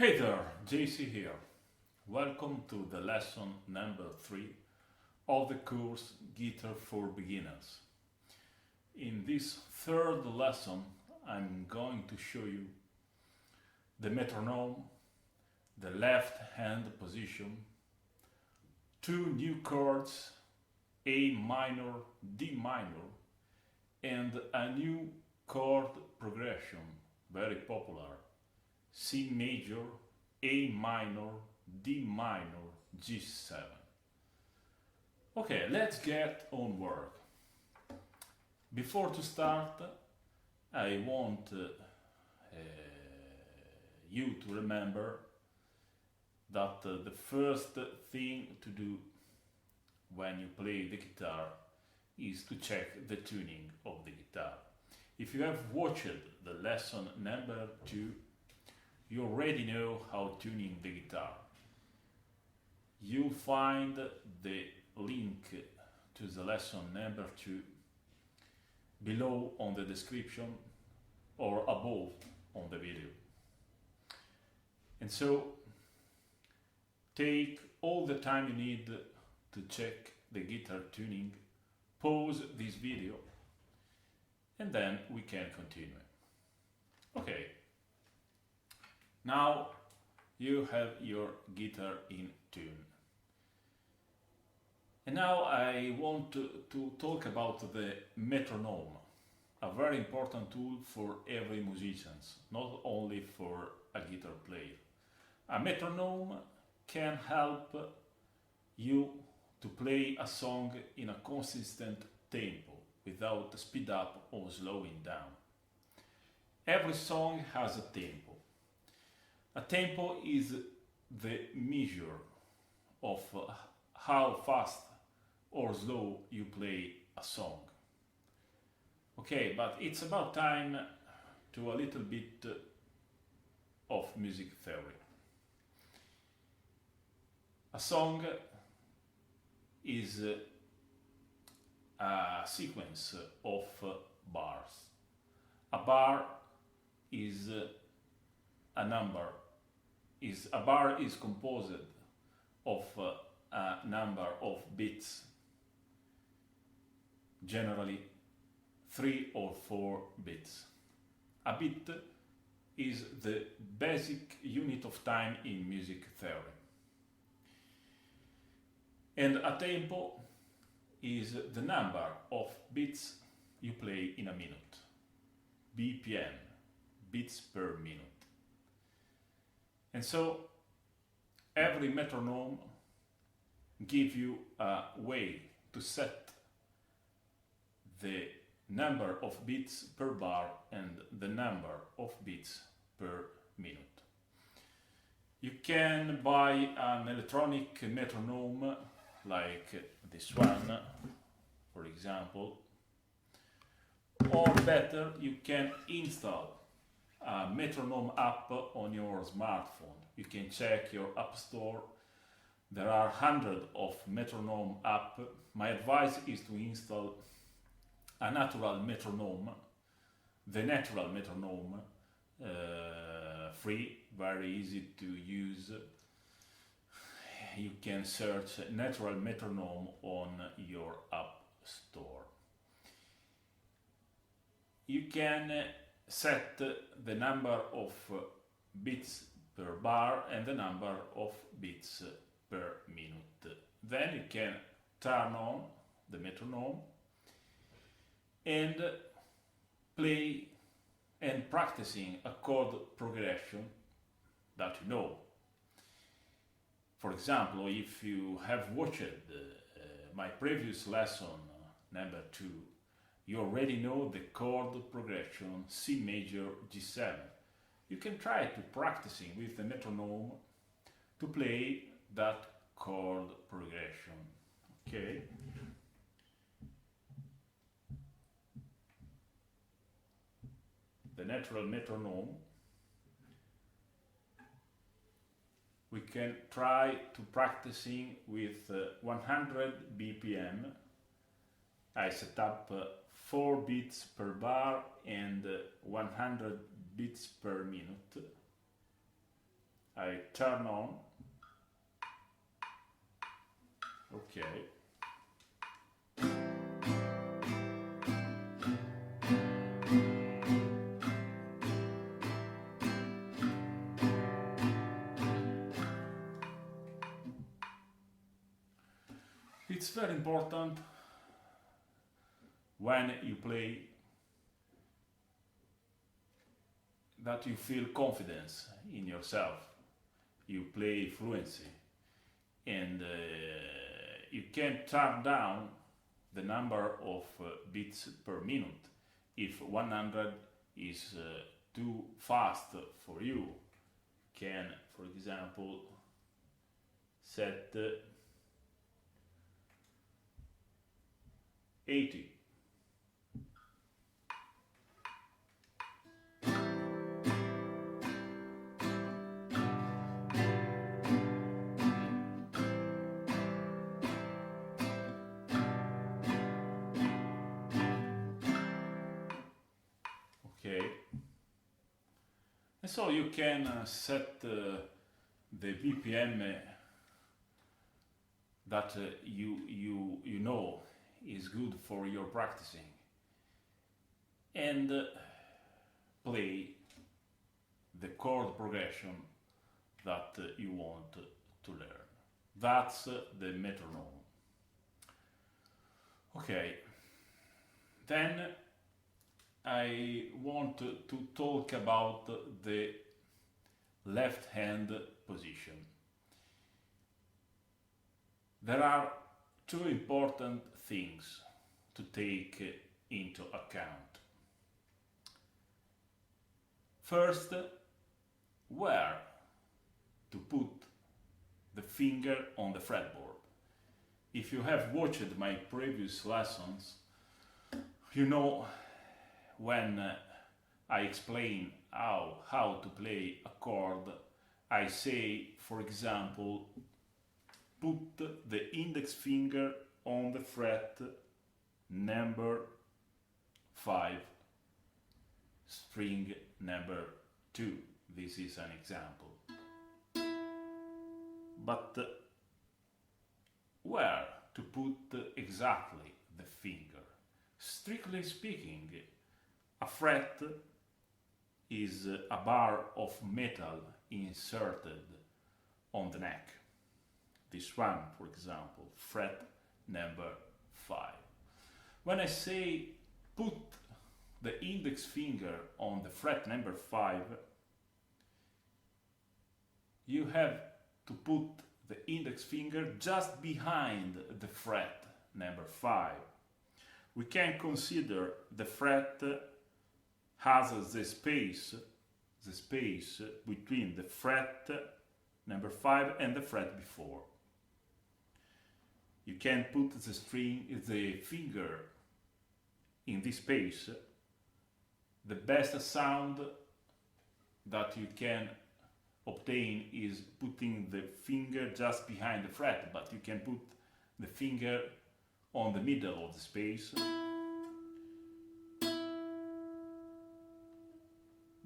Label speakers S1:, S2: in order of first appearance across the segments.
S1: Hey there, JC here. Welcome to the lesson number 3 of the course Guitar for Beginners. In this third lesson, I'm going to show you the metronome, the left hand position, two new chords, A minor, D minor, and a new chord progression, very popular. C major, A minor, D minor, G7. Okay, let's get on work. Before to start, I want you to remember that the first thing to do when you play the guitar is to check the tuning of the guitar. If you have watched the lesson number 2, you already know how tuning the guitar. You'll find the link to the lesson number 2 below on the description or above on the video. And so take all the time you need to check the guitar tuning, pause this video, and then we can continue. Okay. Now you have your guitar in tune. And now I want to talk about the metronome, a very important tool for every musician, not only for a guitar player. A metronome can help you to play a song in a consistent tempo without speed up or slowing down. Every song has a tempo. A tempo is the measure of how fast or slow you play a song. Okay, but it's about time to a little bit of music theory. A song is a sequence of bars. A bar is a number. A bar is composed of a number of bits, generally 3 or 4 bits. A bit is the basic unit of time in music theory. And a tempo is the number of beats you play in a minute. BPM, beats per minute. And so every metronome gives you a way to set the number of beats per bar and the number of beats per minute. You can buy an electronic metronome like this one, for example, or better, you can install a metronome app on your smartphone. You can check your app store. There are hundreds of metronome apps. My advice is to install a natural metronome, the natural metronome, free, very easy to use. You can search natural metronome on your app store. You can set the number of beats per bar and the number of beats per minute. Then you can turn on the metronome and play and practicing a chord progression that you know. For example, if you have watched my previous lesson number 2, you already know the chord progression C major G7. You can try to practicing with the metronome to play that chord progression. Okay? The natural metronome. We can try to practicing with 100 BPM. I set up 4 beats per bar and 100 beats per minute. I turn on. Okay. It's very important when you play that you feel confidence in yourself. You play fluency, and you can turn down the number of beats per minute. If 100 is too fast for you, can, for example, set 80. Okay, and so you can set the BPM that you know is good for your practicing, and play the chord progression that you want to learn. That's the metronome. Okay, then I want to talk about the left hand position. There are two important things to take into account. First, where to put the finger on the fretboard. If you have watched my previous lessons, you know when I explain how to play a chord, I say, for example, put the index finger on the fret number 5, string number 2. This is an example. But where to put exactly the finger? Strictly speaking, a fret is a bar of metal inserted on the neck. This one, for example, fret number 5. When I say put the index finger on the fret number 5, you have to put the index finger just behind the fret number 5. We can consider the fret has the space between the fret number 5 and the fret before. You can put the finger in this space. The best sound that you can obtain is putting the finger just behind the fret, but you can put the finger on the middle of the space.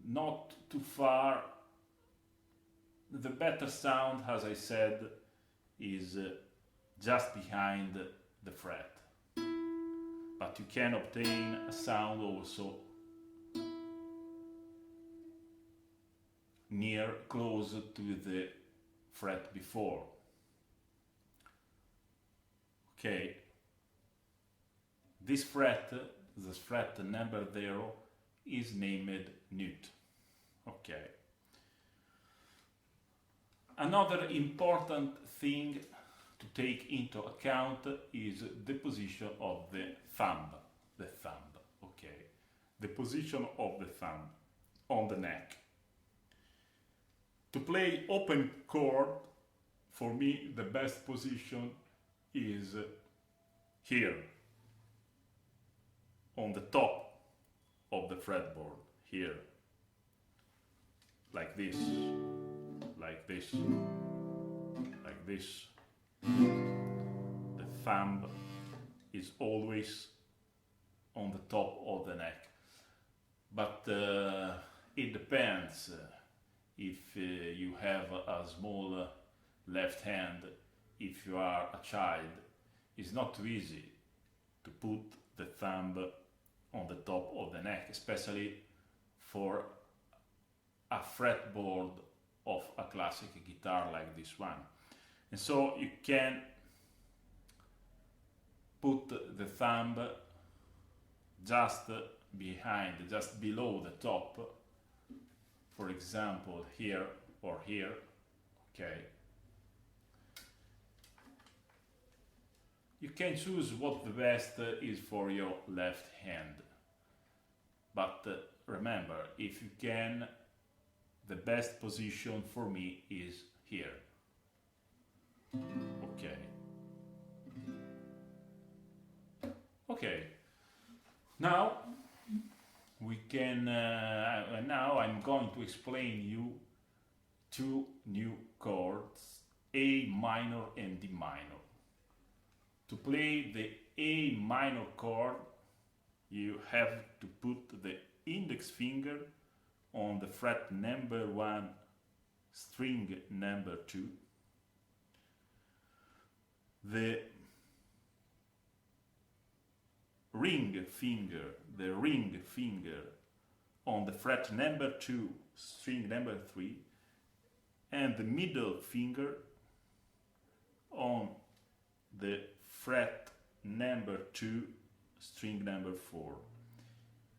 S1: Not too far. The better sound, as I said, is just behind the fret. But you can obtain a sound also close to the fret before. Okay. This fret, the fret number 0, is named nut. Okay. Another important thing to take into account is the position of the thumb. Okay. The position of the thumb on the neck. To play open chord, for me the best position is here, on the top of the fretboard, here, like this, like this, like this. The thumb is always on the top of the neck, but it depends. if you have a small left hand, if you are a child, it's not too easy to put the thumb on the top of the neck, especially for a fretboard of a classic guitar like this one. And so you can put the thumb just behind, just below the top, for example here or here, okay. You can choose what the best is for your left hand, but remember, if you can, the best position for me is here, okay. Okay, now we can, now I'm going to explain you two new chords, A minor and D minor. To play the A minor chord, you have to put the index finger on the fret number 1, string number 2, the ring finger on the fret number 2, string number 3, and the middle finger on the fret number 2, string number 4.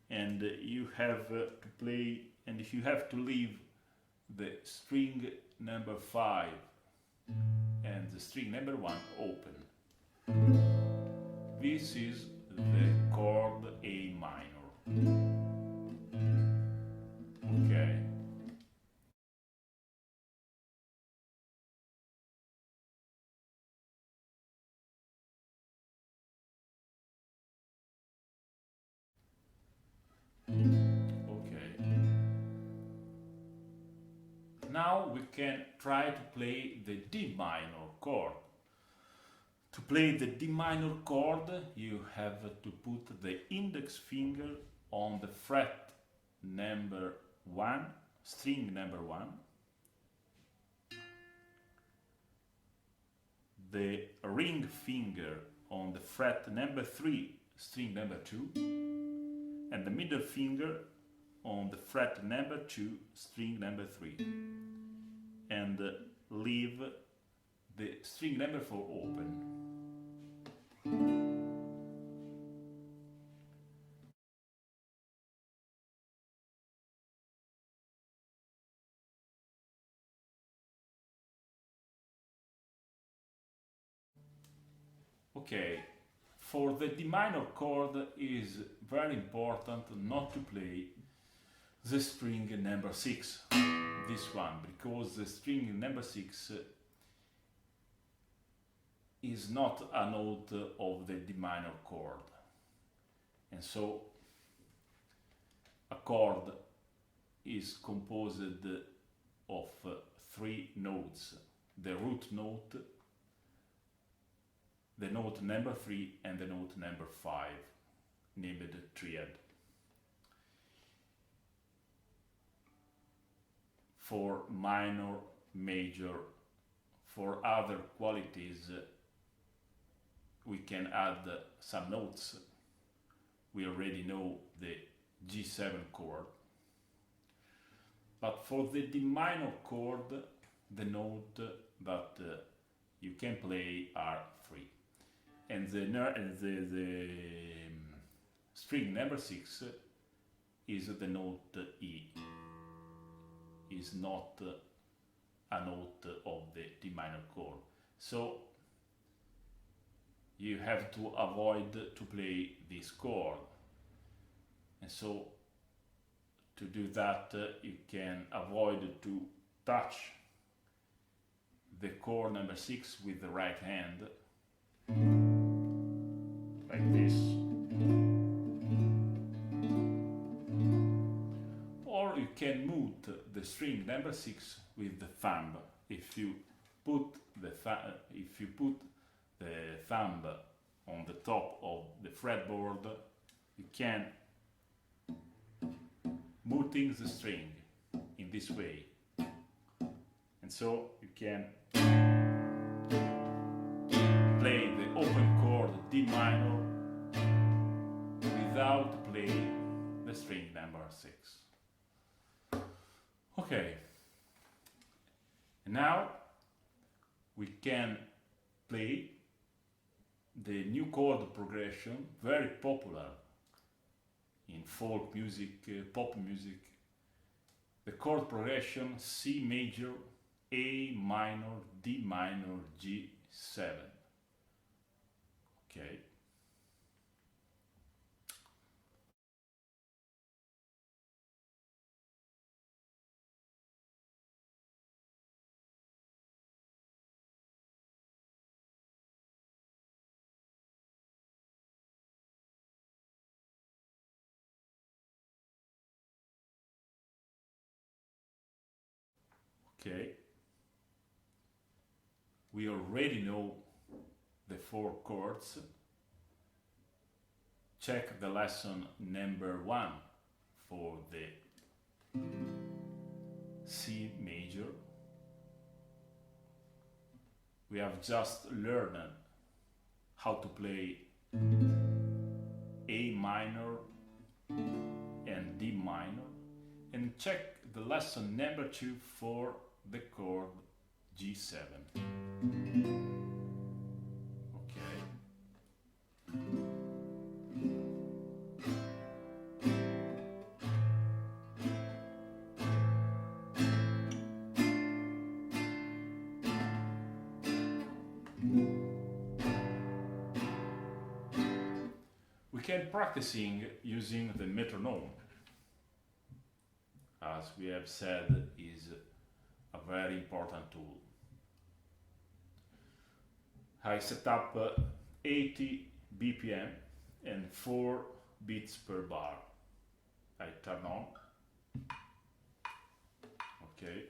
S1: And you have to play, and you have to leave the string number 5 and the string number 1 open. This is the chord A minor. Okay. Okay. Now we can try to play the D minor chord. To play the D minor chord, you have to put the index finger on the fret number 1, string number 1, the ring finger on the fret number 3, string number 2, and the middle finger on the fret number 2, string number 3, and leave the string number 4 open. Okay, for the D minor chord is very important not to play the string number 6, this one, because the string number 6 is not a note of the D minor chord. And so a chord is composed of 3 notes: the root note, the note number 3, and the note number 5, named triad. For minor, major, for other qualities, we can add some notes. We already know the G7 chord. But for the D minor chord, the note that you can play are 3. And the string number 6 is the note E, is not a note of the D minor chord. So you have to avoid to play this chord. And so to do that, you can avoid to touch the chord number 6 with the right hand, like this. Or you can mute the string number 6 with the thumb. If you put the thumb on the top of the fretboard, you can muting the string in this way. And so you can play the open chord D minor without playing the string number 6. Okay, and now we can play the new chord progression, very popular in folk music, pop music. The chord progression C major, A minor, D minor, G7. Okay. Okay. We already know the 4 chords. Check the lesson number 1 for the C major. We have just learned how to play A minor and D minor, and check the lesson number 2 for the chord G7. Okay. We can practicing using the metronome, as we have said, is a very important tool. I set up 80 BPM and 4 beats per bar. I turn on. Okay.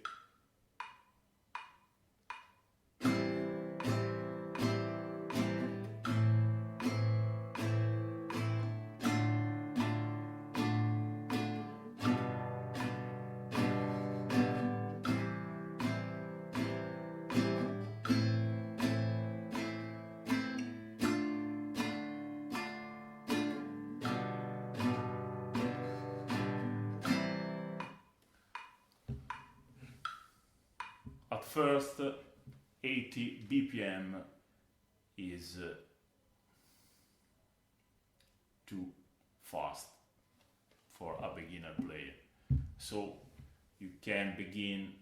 S1: At first, 80 BPM is too fast for a beginner player. So you can begin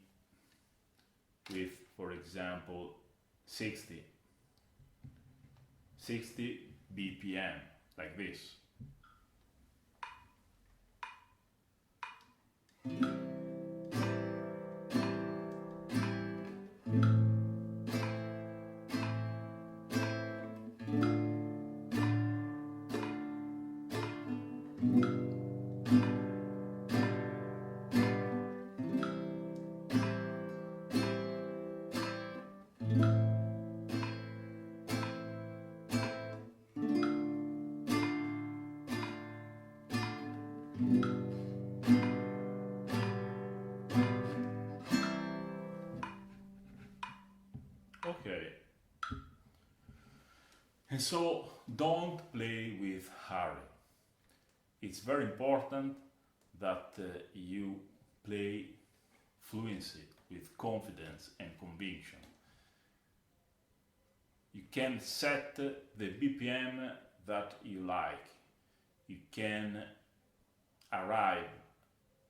S1: with, for example, 60 BPM, like this. Okay. And so don't play with hurry. It's very important that you play fluency with confidence and conviction. You can set the BPM that you like. You can arrive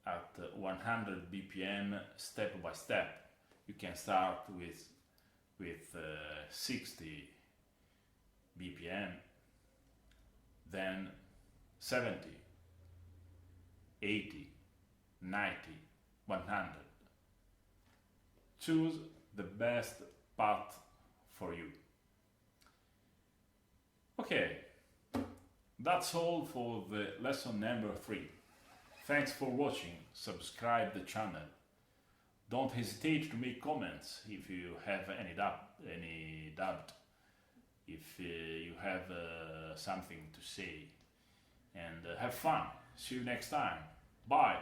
S1: at 100 BPM step by step. You can start with 60 BPM, then 70, 80, 90, 100. Choose the best path for you. Okay, that's all for the lesson number 3. Thanks for watching. Subscribe the channel. Don't hesitate to make comments if you have any doubt, if you have something to say, and have fun. See you next time. Bye.